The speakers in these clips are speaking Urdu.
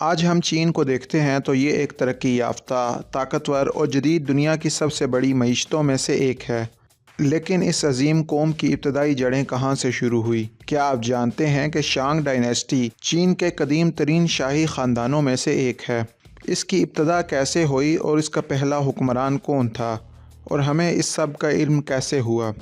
آج ہم چین کو دیکھتے ہیں تو یہ ایک ترقی یافتہ، طاقتور اور جدید دنیا کی سب سے بڑی معیشتوں میں سے ایک ہے۔ لیکن اس عظیم قوم کی ابتدائی جڑیں کہاں سے شروع ہوئی؟ کیا آپ جانتے ہیں کہ شانگ ڈائنیسٹی چین کے قدیم ترین شاہی خاندانوں میں سے ایک ہے؟ اس کی ابتدا کیسے ہوئی اور اس کا پہلا حکمران کون تھا؟ اور ہمیں اس سب کا علم کیسے ہوا؟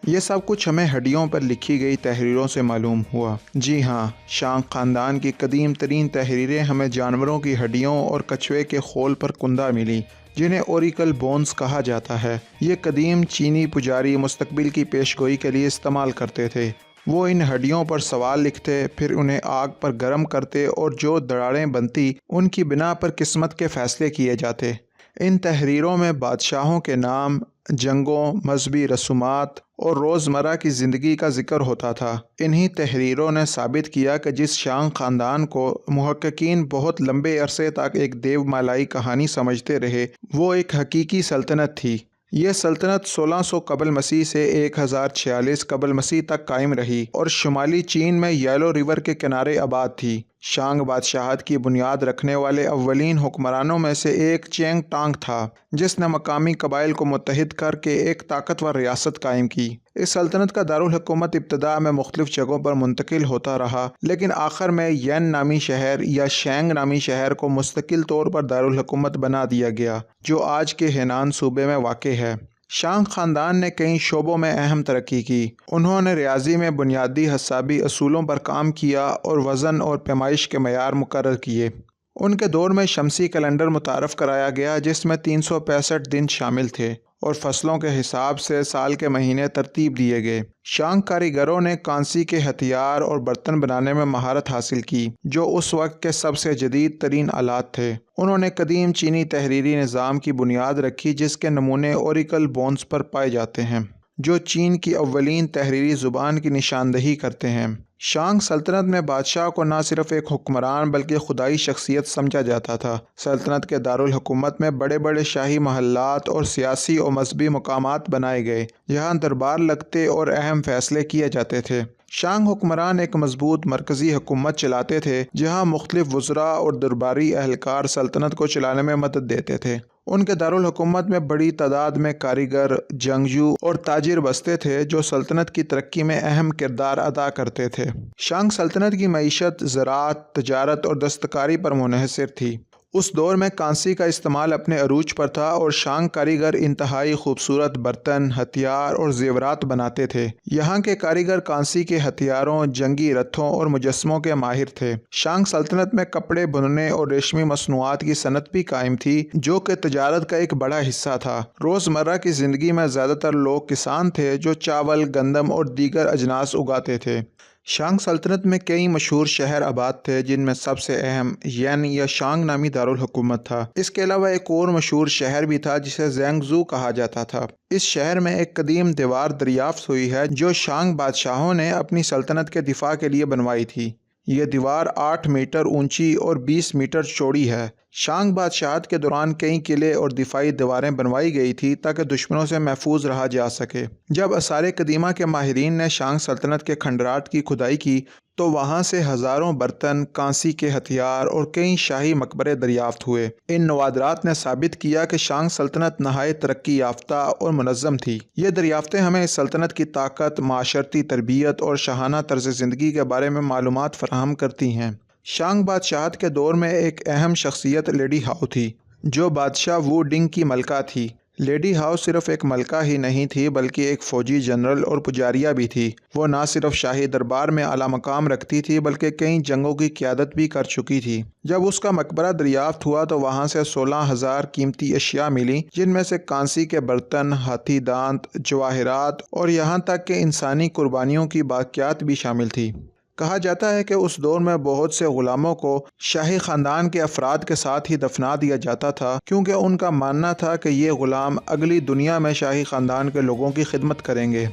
یہ سب کچھ ہمیں ہڈیوں پر لکھی گئی تحریروں سے معلوم ہوا۔ جی ہاں، شانگ خاندان کی قدیم ترین تحریریں ہمیں جانوروں کی ہڈیوں اور کچھوے کے خول پر کندہ ملی، جنہیں اوریکل بونز کہا جاتا ہے۔ یہ قدیم چینی پجاری مستقبل کی پیشگوئی کے لیے استعمال کرتے تھے۔ وہ ان ہڈیوں پر سوال لکھتے، پھر انہیں آگ پر گرم کرتے اور جو دراڑیں بنتی ان کی بنا پر قسمت کے فیصلے کیے جاتے۔ ان تحریروں میں بادشاہوں کے نام، جنگوں، مذہبی رسومات اور روزمرہ کی زندگی کا ذکر ہوتا تھا۔ انہی تحریروں نے ثابت کیا کہ جس شانگ خاندان کو محققین بہت لمبے عرصے تک ایک دیو مالائی کہانی سمجھتے رہے، وہ ایک حقیقی سلطنت تھی۔ یہ سلطنت 1600 قبل مسیح سے 1046 قبل مسیح تک قائم رہی اور شمالی چین میں یلو ریور کے کنارے آباد تھی۔ شانگ بادشاہت کی بنیاد رکھنے والے اولین حکمرانوں میں سے ایک چینگ ٹانگ تھا، جس نے مقامی قبائل کو متحد کر کے ایک طاقتور ریاست قائم کی۔ اس سلطنت کا دارالحکومت ابتدا میں مختلف جگہوں پر منتقل ہوتا رہا، لیکن آخر میں ین نامی شہر یا شینگ نامی شہر کو مستقل طور پر دارالحکومت بنا دیا گیا، جو آج کے ہینان صوبے میں واقع ہے۔ شانگ خاندان نے کئی شعبوں میں اہم ترقی کی۔ انہوں نے ریاضی میں بنیادی حسابی اصولوں پر کام کیا اور وزن اور پیمائش کے معیار مقرر کیے۔ ان کے دور میں شمسی کیلنڈر متعارف کرایا گیا، جس میں 365 دن شامل تھے، اور فصلوں کے حساب سے سال کے مہینے ترتیب دیے گئے۔ شانگ کاریگروں نے کانسی کے ہتھیار اور برتن بنانے میں مہارت حاصل کی، جو اس وقت کے سب سے جدید ترین آلات تھے۔ انہوں نے قدیم چینی تحریری نظام کی بنیاد رکھی، جس کے نمونے اوریکل بونز پر پائے جاتے ہیں، جو چین کی اولین تحریری زبان کی نشاندہی کرتے ہیں۔ شانگ سلطنت میں بادشاہ کو نہ صرف ایک حکمران بلکہ خدائی شخصیت سمجھا جاتا تھا۔ سلطنت کے دارالحکومت میں بڑے بڑے شاہی محلات اور سیاسی اور مذہبی مقامات بنائے گئے، جہاں دربار لگتے اور اہم فیصلے کیے جاتے تھے۔ شانگ حکمران ایک مضبوط مرکزی حکومت چلاتے تھے، جہاں مختلف وزراء اور درباری اہلکار سلطنت کو چلانے میں مدد دیتے تھے۔ ان کے دارالحکومت میں بڑی تعداد میں کاریگر، جنگجو اور تاجر بستے تھے، جو سلطنت کی ترقی میں اہم کردار ادا کرتے تھے۔ شانگ سلطنت کی معیشت زراعت، تجارت اور دستکاری پر منحصر تھی۔ اس دور میں کانسی کا استعمال اپنے عروج پر تھا اور شانگ کاریگر انتہائی خوبصورت برتن، ہتھیار اور زیورات بناتے تھے۔ یہاں کے کاریگر کانسی کے ہتھیاروں، جنگی رتھوں اور مجسموں کے ماہر تھے۔ شانگ سلطنت میں کپڑے بننے اور ریشمی مصنوعات کی صنعت بھی قائم تھی، جو کہ تجارت کا ایک بڑا حصہ تھا۔ روزمرہ کی زندگی میں زیادہ تر لوگ کسان تھے، جو چاول، گندم اور دیگر اجناس اگاتے تھے۔ شانگ سلطنت میں کئی مشہور شہر آباد تھے، جن میں سب سے اہم ین یا شانگ نامی دارالحکومت تھا۔ اس کے علاوہ ایک اور مشہور شہر بھی تھا، جسے زینگزو کہا جاتا تھا۔ اس شہر میں ایک قدیم دیوار دریافت ہوئی ہے، جو شانگ بادشاہوں نے اپنی سلطنت کے دفاع کے لیے بنوائی تھی۔ یہ دیوار 8 میٹر اونچی اور 20 میٹر چوڑی ہے۔ شانگ بادشاہت کے دوران کئی قلعے اور دفاعی دیواریں بنوائی گئی تھی، تاکہ دشمنوں سے محفوظ رہا جا سکے۔ جب آثار قدیمہ کے ماہرین نے شانگ سلطنت کے کھنڈرات کی کھدائی کی، تو وہاں سے ہزاروں برتن، کانسی کے ہتھیار اور کئی شاہی مقبرے دریافت ہوئے۔ ان نوادرات نے ثابت کیا کہ شانگ سلطنت نہایت ترقی یافتہ اور منظم تھی۔ یہ دریافتیں ہمیں اس سلطنت کی طاقت، معاشرتی تربیت اور شاہانہ طرز زندگی کے بارے میں معلومات فراہم کرتی ہیں۔ شانگ بادشاہت کے دور میں ایک اہم شخصیت لیڈی ہاؤ تھی، جو بادشاہ وو ڈنگ کی ملکہ تھی۔ لیڈی ہاؤ صرف ایک ملکہ ہی نہیں تھی، بلکہ ایک فوجی جنرل اور پجاریہ بھی تھی۔ وہ نہ صرف شاہی دربار میں اعلیٰ مقام رکھتی تھی، بلکہ کئی جنگوں کی قیادت بھی کر چکی تھی۔ جب اس کا مقبرہ دریافت ہوا تو وہاں سے 16,000 قیمتی اشیاء ملی، جن میں سے کانسی کے برتن، ہاتھی دانت، جواہرات اور یہاں تک کہ انسانی قربانیوں کی باقیات بھی شامل تھی۔ کہا جاتا ہے کہ اس دور میں بہت سے غلاموں کو شاہی خاندان کے افراد کے ساتھ ہی دفنا دیا جاتا تھا، کیونکہ ان کا ماننا تھا کہ یہ غلام اگلی دنیا میں شاہی خاندان کے لوگوں کی خدمت کریں گے۔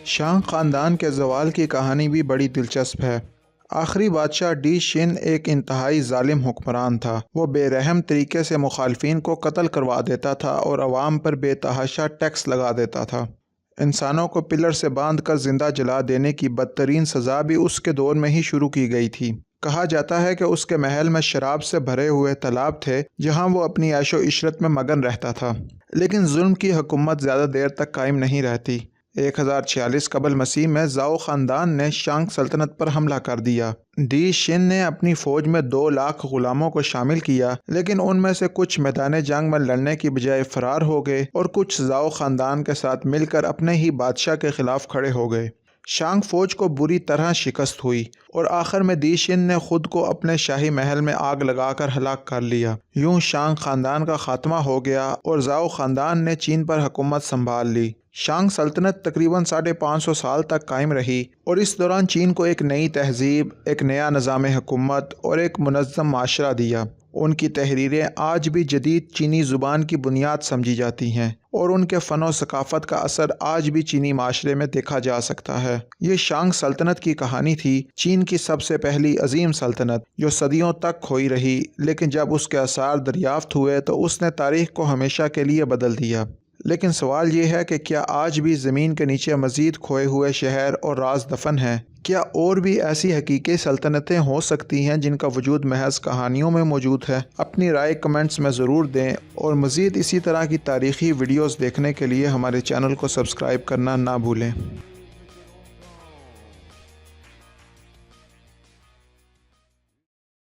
شانگ خاندان کے زوال کی کہانی بھی بڑی دلچسپ ہے۔ آخری بادشاہ ڈی شن ایک انتہائی ظالم حکمران تھا۔ وہ بے رحم طریقے سے مخالفین کو قتل کروا دیتا تھا اور عوام پر بے تحاشا ٹیکس لگا دیتا تھا۔ انسانوں کو پلر سے باندھ کر زندہ جلا دینے کی بدترین سزا بھی اس کے دور میں ہی شروع کی گئی تھی۔ کہا جاتا ہے کہ اس کے محل میں شراب سے بھرے ہوئے تالاب تھے جہاں وہ اپنی عیش و عشرت میں مگن رہتا تھا۔ لیکن ظلم کی حکومت زیادہ دیر تک قائم نہیں رہتی۔ 1046 قبل مسیح میں زاؤ خاندان نے شانگ سلطنت پر حملہ کر دیا۔ دی شن نے اپنی فوج میں 2 لاکھ غلاموں کو شامل کیا، لیکن ان میں سے کچھ میدان جنگ میں لڑنے کی بجائے فرار ہو گئے اور کچھ زاؤ خاندان کے ساتھ مل کر اپنے ہی بادشاہ کے خلاف کھڑے ہو گئے۔ شانگ فوج کو بری طرح شکست ہوئی اور آخر میں دی شن نے خود کو اپنے شاہی محل میں آگ لگا کر ہلاک کر لیا۔ یوں شانگ خاندان کا خاتمہ ہو گیا اور زاؤ خاندان نے چین پر حکومت سنبھال لی۔ شانگ سلطنت تقریباً 550 سال تک قائم رہی اور اس دوران چین کو ایک نئی تہذیب، ایک نیا نظام حکومت اور ایک منظم معاشرہ دیا۔ ان کی تحریریں آج بھی جدید چینی زبان کی بنیاد سمجھی جاتی ہیں اور ان کے فن و ثقافت کا اثر آج بھی چینی معاشرے میں دیکھا جا سکتا ہے۔ یہ شانگ سلطنت کی کہانی تھی، چین کی سب سے پہلی عظیم سلطنت جو صدیوں تک کھوئی رہی، لیکن جب اس کے آثار دریافت ہوئے تو اس نے تاریخ کو ہمیشہ کے لیے بدل دیا۔ لیکن سوال یہ ہے کہ کیا آج بھی زمین کے نیچے مزید کھوئے ہوئے شہر اور راز دفن ہیں؟ کیا اور بھی ایسی حقیقی سلطنتیں ہو سکتی ہیں جن کا وجود محض کہانیوں میں موجود ہے؟ اپنی رائے کمنٹس میں ضرور دیں اور مزید اسی طرح کی تاریخی ویڈیوز دیکھنے کے لیے ہمارے چینل کو سبسکرائب کرنا نہ بھولیں۔